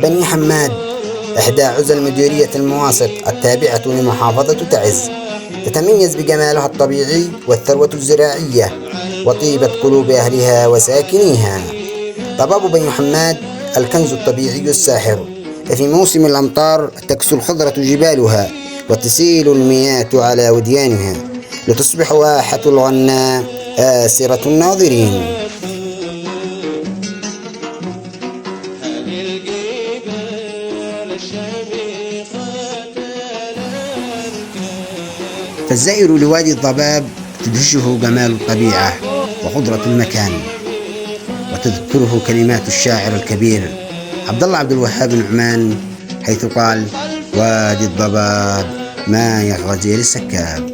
بني حماد إحدى عزل مديرية المواسط التابعة لمحافظة تعز، تتميز بجمالها الطبيعي والثروة الزراعية وطيبة قلوب أهلها وساكنيها. ضباب بني حماد الكنز الطبيعي الساحر، ففي موسم الأمطار تكسو الخضرة جبالها وتسيل المياه على وديانها لتصبح واحة الغناء آسرة الناظرين. فالزائر لوادي الضباب تدهشه جمال الطبيعة وخضرة المكان، وتذكره كلمات الشاعر الكبير عبد الله عبد الوهاب نعمان، حيث قال: وادي الضباب ما يغزي السكاب.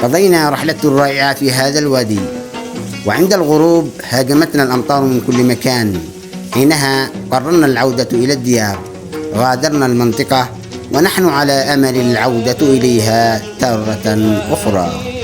قضينا رحلة رائعة في هذا الوادي، وعند الغروب هاجمتنا الأمطار من كل مكان. حينها قررنا العودة إلى الديار، غادرنا المنطقة ونحن على أمل العودة إليها تارة أخرى.